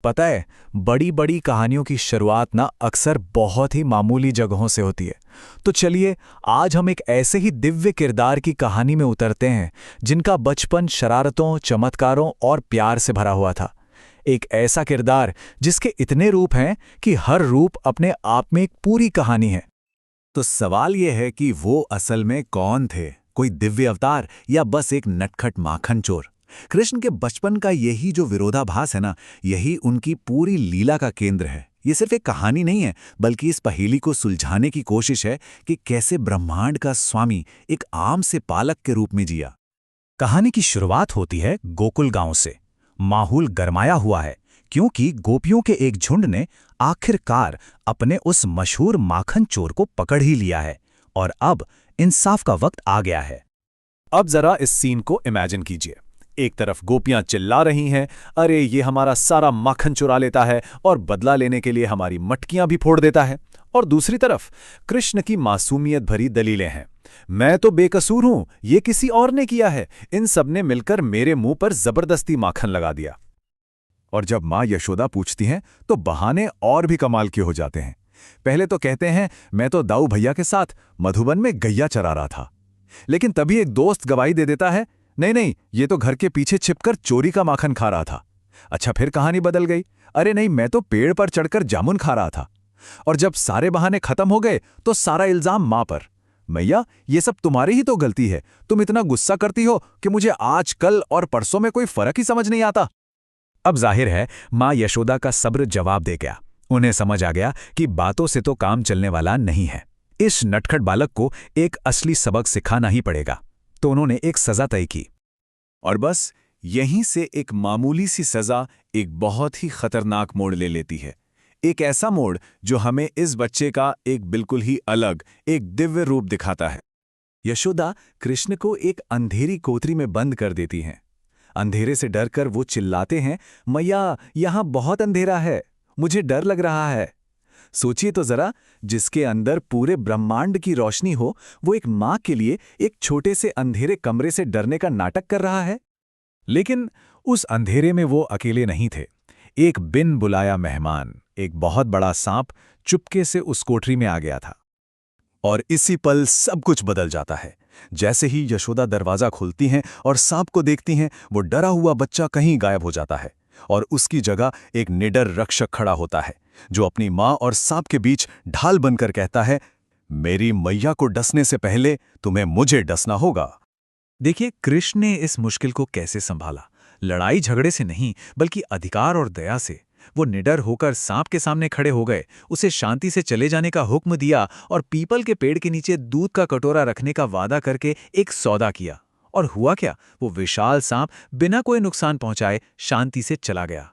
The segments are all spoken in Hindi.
पता है, बड़ी बड़ी कहानियों की शुरुआत ना अक्सर बहुत ही मामूली जगहों से होती है। तो चलिए, आज हम एक ऐसे ही दिव्य किरदार की कहानी में उतरते हैं जिनका बचपन शरारतों, चमत्कारों और प्यार से भरा हुआ था। एक ऐसा किरदार जिसके इतने रूप हैं कि हर रूप अपने आप में एक पूरी कहानी है। तो सवाल यह है कि वो असल में कौन थे? कोई दिव्य अवतार या बस एक नटखट माखन चोर? कृष्ण के बचपन का यही जो विरोधाभास है ना, यही उनकी पूरी लीला का केंद्र है। ये सिर्फ एक कहानी नहीं है, बल्कि इस पहेली को सुलझाने की कोशिश है कि कैसे ब्रह्मांड का स्वामी एक आम से पालक के रूप में जिया। कहानी की शुरुआत होती है गोकुल गांव से। माहौल गरमाया हुआ है क्योंकि गोपियों के एक झुंड ने आखिरकार अपने उस मशहूर माखन चोर को पकड़ ही लिया है और अब इंसाफ का वक्त आ गया है। अब जरा इस सीन को इमेजिन कीजिए। एक तरफ गोपियां चिल्ला रही हैं, अरे ये हमारा सारा माखन चुरा लेता है और बदला लेने के लिए हमारी मटकियां भी फोड़ देता है। और दूसरी तरफ कृष्ण की मासूमियत भरी दलीलें हैं, मैं तो बेकसूर हूं, ये किसी और ने किया है, इन सब ने मिलकर मेरे मुंह पर जबरदस्ती माखन लगा दिया। और जब माँ यशोदा पूछती हैं तो बहाने और भी कमाल के हो जाते हैं। पहले तो कहते हैं, मैं तो दाऊ भैया के साथ मधुबन में गैया चरा रहा था। लेकिन तभी एक दोस्त गवाही दे देता है, नहीं नहीं, ये तो घर के पीछे छिपकर चोरी का माखन खा रहा था। अच्छा, फिर कहानी बदल गई, अरे नहीं, मैं तो पेड़ पर चढ़कर जामुन खा रहा था। और जब सारे बहाने खत्म हो गए तो सारा इल्जाम माँ पर। मैया, ये सब तुम्हारी ही तो गलती है, तुम इतना गुस्सा करती हो कि मुझे आज, कल और परसों में कोई फर्क ही समझ नहीं आता। अब जाहिर है माँ यशोदा का सब्र जवाब दे गया। उन्हें समझ आ गया कि बातों से तो काम चलने वाला नहीं है। इस नटखट बालक को एक असली सबक सिखाना ही पड़ेगा। तो उन्होंने एक सजा तय की। और बस यहीं से एक मामूली सी सजा एक बहुत ही खतरनाक मोड़ ले लेती है। एक ऐसा मोड़ जो हमें इस बच्चे का एक बिल्कुल ही अलग, एक दिव्य रूप दिखाता है। यशोदा कृष्ण को एक अंधेरी कोठरी में बंद कर देती हैं। अंधेरे से डरकर वो चिल्लाते हैं, मैया, यहां बहुत अंधेरा है, मुझे डर लग रहा है। सोचिए तो जरा, जिसके अंदर पूरे ब्रह्मांड की रोशनी हो, वो एक माँ के लिए एक छोटे से अंधेरे कमरे से डरने का नाटक कर रहा है। लेकिन उस अंधेरे में वो अकेले नहीं थे। एक बिन बुलाया मेहमान, एक बहुत बड़ा सांप चुपके से उस कोठरी में आ गया था। और इसी पल सब कुछ बदल जाता है। जैसे ही यशोदा दरवाजा खोलती हैं और सांप को देखती हैं, वो डरा हुआ बच्चा कहीं गायब हो जाता है और उसकी जगह एक निडर रक्षक खड़ा होता है, जो अपनी माँ और सांप के बीच ढाल बनकर कहता है, मेरी मैया को डसने से पहले तुम्हें मुझे डसना होगा। देखिए कृष्ण ने इस मुश्किल को कैसे संभाला। लड़ाई झगड़े से नहीं, बल्कि अधिकार और दया से। वो निडर होकर सांप के सामने खड़े हो गए, उसे शांति से चले जाने का हुक्म दिया और पीपल के पेड़ के नीचे दूध का कटोरा रखने का वादा करके एक सौदा किया। और हुआ क्या, वो विशाल सांप बिना कोई नुकसान पहुंचाए शांति से चला गया।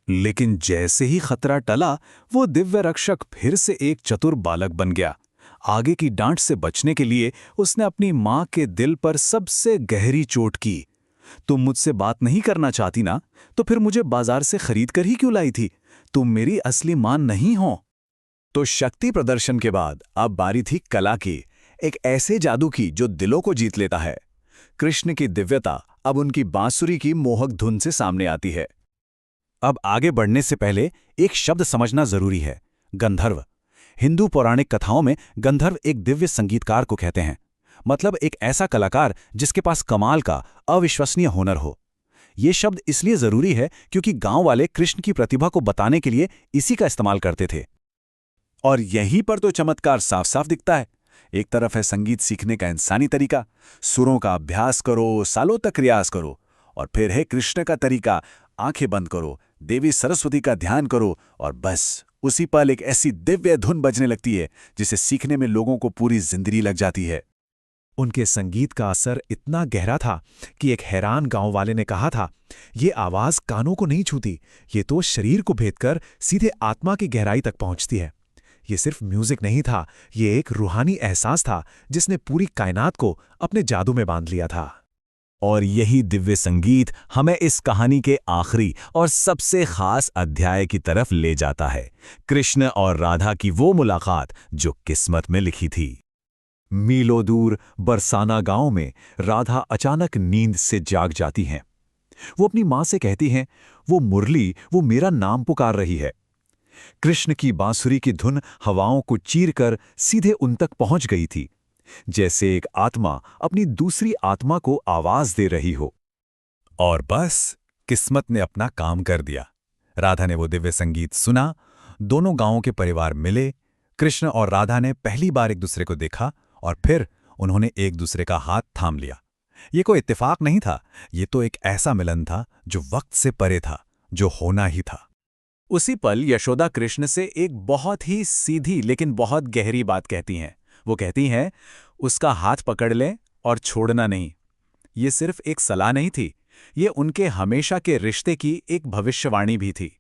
लेकिन जैसे ही खतरा टला, वो दिव्य रक्षक फिर से एक चतुर बालक बन गया। आगे की डांट से बचने के लिए उसने अपनी माँ के दिल पर सबसे गहरी चोट की। तुम मुझसे बात नहीं करना चाहती ना, तो फिर मुझे बाजार से खरीद कर ही क्यों लाई थी? तुम मेरी असली मां नहीं हो। तो शक्ति प्रदर्शन के बाद अब बारी थी कला की, एक ऐसे जादू की जो दिलों को जीत लेता है। कृष्ण की दिव्यता अब उनकी बांसुरी की मोहक धुन से सामने आती है। अब आगे बढ़ने से पहले एक शब्द समझना जरूरी है, गंधर्व। हिंदू पौराणिक कथाओं में गंधर्व एक दिव्य संगीतकार को कहते हैं, मतलब एक ऐसा कलाकार जिसके पास कमाल का, अविश्वसनीय हुनर हो। ये शब्द इसलिए जरूरी है क्योंकि गांव वाले कृष्ण की प्रतिभा को बताने के लिए इसी का इस्तेमाल करते थे। और यहीं पर तो चमत्कार साफ साफ दिखता है। एक तरफ है संगीत सीखने का इंसानी तरीका, सुरों का अभ्यास करो, सालों तक रियाज करो। और फिर है कृष्ण का तरीका, आंखें बंद करो, देवी सरस्वती का ध्यान करो और बस उसी पल एक ऐसी दिव्य धुन बजने लगती है जिसे सीखने में लोगों को पूरी जिंदगी लग जाती है। उनके संगीत का असर इतना गहरा था कि एक हैरान गांव वाले ने कहा था, ये आवाज कानों को नहीं छूती, ये तो शरीर को भेदकर सीधे आत्मा की गहराई तक पहुंचती है। ये सिर्फ म्यूजिक नहीं था, ये एक रूहानी एहसास था जिसने पूरी कायनात को अपने जादू में बांध लिया था। और यही दिव्य संगीत हमें इस कहानी के आखिरी और सबसे खास अध्याय की तरफ ले जाता है, कृष्ण और राधा की वो मुलाकात जो किस्मत में लिखी थी। मीलों दूर बरसाना गांव में राधा अचानक नींद से जाग जाती हैं। वो अपनी मां से कहती हैं, वो मुरली, वो मेरा नाम पुकार रही है। कृष्ण की बांसुरी की धुन हवाओं को चीरकर सीधे उन तक पहुंच गई थी, जैसे एक आत्मा अपनी दूसरी आत्मा को आवाज दे रही हो। और बस किस्मत ने अपना काम कर दिया। राधा ने वो दिव्य संगीत सुना, दोनों गांवों के परिवार मिले, कृष्ण और राधा ने पहली बार एक दूसरे को देखा और फिर उन्होंने एक दूसरे का हाथ थाम लिया। ये कोई इत्तेफाक नहीं था, ये तो एक ऐसा मिलन था जो वक्त से परे था, जो होना ही था। उसी पल यशोदा कृष्ण से एक बहुत ही सीधी लेकिन बहुत गहरी बात कहती हैं। वो कहती हैं, उसका हाथ पकड़ लें और छोड़ना नहीं। ये सिर्फ एक सलाह नहीं थी, ये उनके हमेशा के रिश्ते की एक भविष्यवाणी भी थी।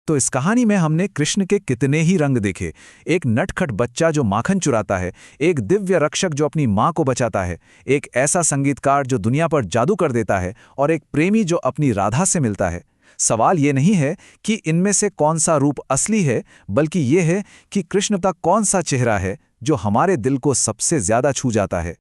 तो इस कहानी में हमने कृष्ण के कितने ही रंग देखे। एक नटखट बच्चा जो माखन चुराता है, एक दिव्य रक्षक जो अपनी माँ को बचाता है, एक ऐसा संगीतकार जो दुनिया पर जादू कर देता है, और एक प्रेमी जो अपनी राधा से मिलता है। सवाल ये नहीं है कि इनमें से कौन सा रूप असली है, बल्कि ये है कि कृष्ण का कौन सा चेहरा है जो हमारे दिल को सबसे ज्यादा छू जाता है।